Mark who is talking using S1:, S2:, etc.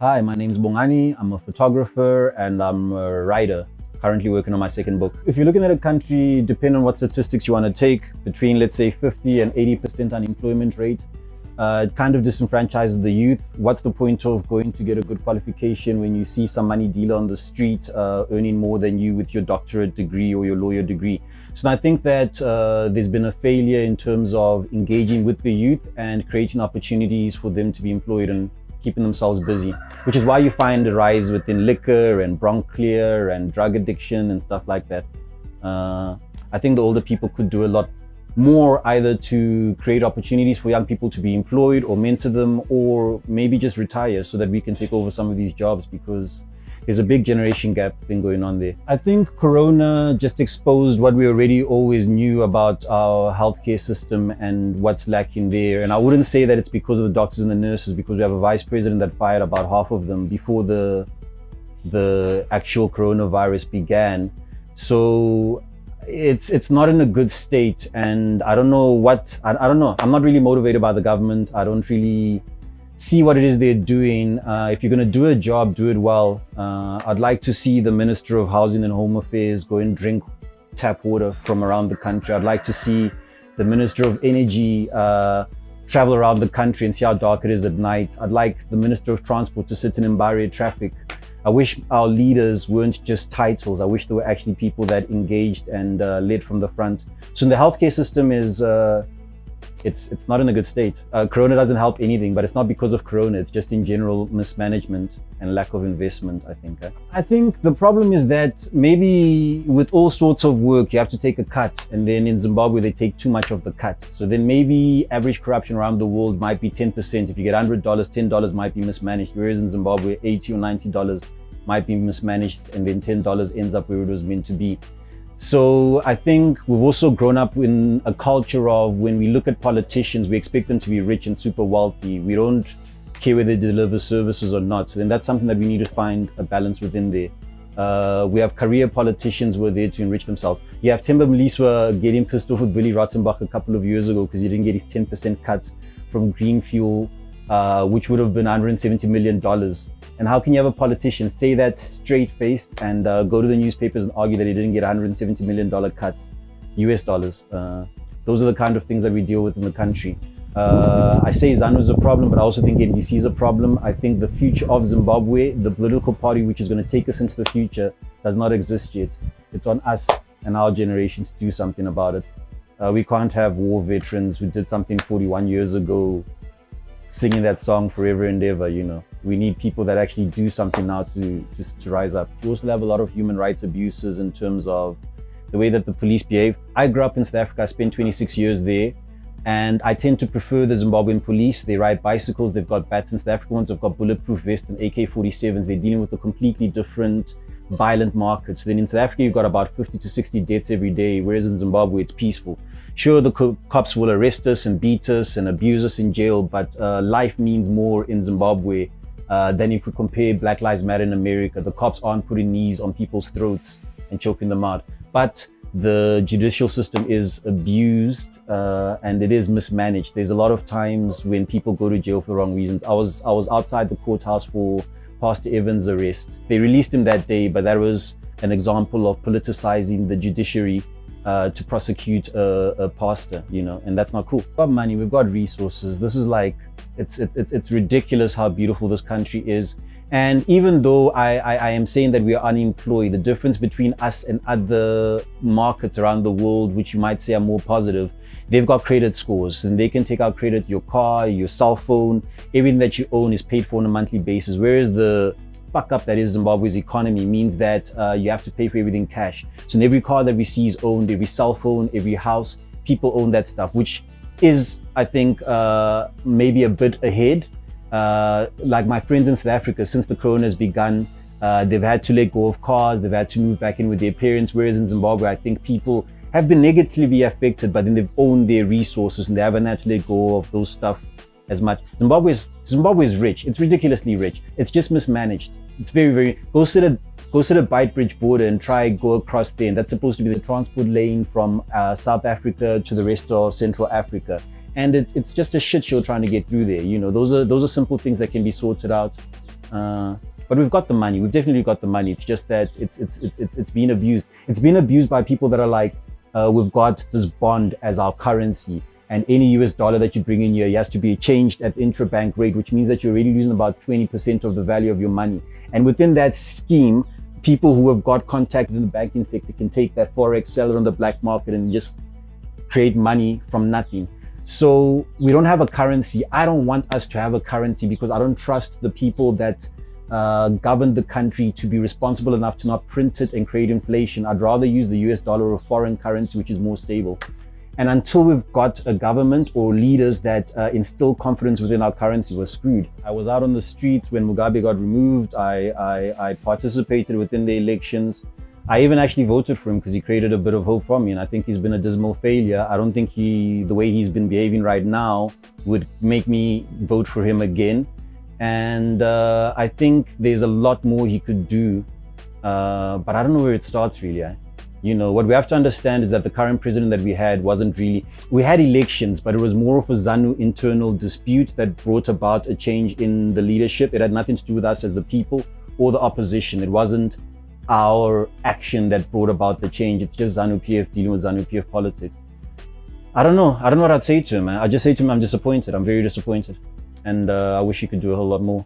S1: Hi, my name is Bongani. I'm a photographer and I'm a writer, currently working on my second book. If you're looking at a country, depending on what statistics you want to take, between let's say 50 and 80% unemployment rate, it kind of disenfranchises the youth. What's the point of going to get a good qualification when you see some money dealer on the street earning more than you with your doctorate degree or your lawyer degree? So I think that there's been a failure in terms of engaging with the youth and creating opportunities for them to be employed and keeping themselves busy, which is why you find a rise within liquor and bronchclear and drug addiction and stuff like that. I think the older people could do a lot more, either to create opportunities for young people to be employed or mentor them, or maybe just retire so that we can take over some of these jobs, because there's a big generation gap thing going on there. I think Corona just exposed what we already always knew about our healthcare system and what's lacking there. And I wouldn't say that it's because of the doctors and the nurses, because we have a vice president that fired about half of them before the actual coronavirus began. So it's not in a good state, and I don't know I don't know. I'm not really motivated by the government. I don't really see what it is they're doing. If you're going to do a job, do it well. I'd like to see the Minister of Housing and Home Affairs go and drink tap water from around the country. I'd like to see the Minister of Energy travel around the country and see how dark it is at night. I'd like the Minister of Transport to sit in Mbari traffic. I wish our leaders weren't just titles. I wish they were actually people that engaged and led from the front. So the healthcare system is it's not in a good state. Corona doesn't help anything, but it's not because of Corona. It's just in general mismanagement and lack of investment, I think. I think the problem is that maybe with all sorts of work, you have to take a cut. And then in Zimbabwe, they take too much of the cut. So then maybe average corruption around the world might be 10%. If you get $100, $10 might be mismanaged. Whereas in Zimbabwe, $80 or $90 might be mismanaged. And then $10 ends up where it was meant to be. So I think we've also grown up in a culture of, when we look at politicians, we expect them to be rich and super wealthy. We don't care whether they deliver services or not. So then that's something that we need to find a balance within there. We have career politicians who are there to enrich themselves. You have Themba Mliswa getting pissed off with Billy Rottenbach a couple of years ago because he didn't get his 10% cut from green fuel, which would have been $170 million. And how can you have a politician say that straight-faced and go to the newspapers and argue that he didn't get $170 million cut, US dollars? Those are the kind of things that we deal with in the country. I say ZANU is a problem, but I also think NDC is a problem. I think the future of Zimbabwe, the political party which is going to take us into the future, does not exist yet. It's on us and our generation to do something about it. We can't have war veterans who did something 41 years ago singing that song forever and ever, you know. We need people that actually do something now to rise up. We also have a lot of human rights abuses in terms of the way that the police behave. I grew up in South Africa, I spent 26 years there, and I tend to prefer the Zimbabwean police. They ride bicycles, they've got batons. The African ones have got bulletproof vests and AK-47s. They're dealing with a completely different violent market. So then in South Africa, you've got about 50 to 60 deaths every day, whereas in Zimbabwe, it's peaceful. Sure, the cops will arrest us and beat us and abuse us in jail, but life means more in Zimbabwe than if we compare Black Lives Matter in America. The cops aren't putting knees on people's throats and choking them out. But the judicial system is abused and it is mismanaged. There's a lot of times when people go to jail for the wrong reasons. I was outside the courthouse for Pastor Evans' arrest. They released him that day, but that was an example of politicizing the judiciary to prosecute a pastor, you know, and that's not cool. We've got money, we've got resources. This is like, it's ridiculous how beautiful this country is. And even though I am saying that we are unemployed, the difference between us and other markets around the world, which you might say are more positive, they've got credit scores and they can take out credit, your car, your cell phone, everything that you own is paid for on a monthly basis. Whereas the fuck up that is Zimbabwe's economy means that you have to pay for everything cash. So in every car that we see is owned, every cell phone, every house, people own that stuff, which is, I think, maybe a bit ahead. Like my friends in South Africa, since the corona has begun, they've had to let go of cars, they've had to move back in with their parents, whereas in Zimbabwe, I think people have been negatively affected, but then they've owned their resources and they haven't had to let go of those stuff as much. Zimbabwe is rich. It's ridiculously rich. It's just mismanaged. It's very, go sit at Beitbridge border and try go across there. And that's supposed to be the transport lane from South Africa to the rest of Central Africa. And it's just a shit show trying to get through there. You know, those are simple things that can be sorted out. But we've got the money. We've definitely got the money. It's just that it's been abused. It's been abused by people that are like, we've got this bond as our currency, and any US dollar that you bring in here has to be changed at intrabank rate, which means that you're already losing about 20% of the value of your money. And within that scheme, people who have got contact in the banking sector can take that forex, sell it on the black market, and just create money from nothing. So we don't have a currency. I don't want us to have a currency because I don't trust the people that govern the country to be responsible enough to not print it and create inflation. I'd rather use the US dollar or foreign currency, which is more stable. And until we've got a government or leaders that instill confidence within our currency, we're screwed. I was out on the streets when Mugabe got removed. I participated within the elections. I even actually voted for him because he created a bit of hope for me, and I think he's been a dismal failure. I don't think the way he's been behaving right now would make me vote for him again. And I think there's a lot more he could do, but I don't know where it starts really. You know, what we have to understand is that the current president that we had we had elections, but it was more of a ZANU internal dispute that brought about a change in the leadership. It had nothing to do with us as the people or the opposition. It wasn't our action that brought about the change. It's just ZANU-PF dealing with ZANU-PF politics. I don't know what I'd say to him. I just say to him, I'm disappointed. I'm very disappointed. And I wish he could do a whole lot more.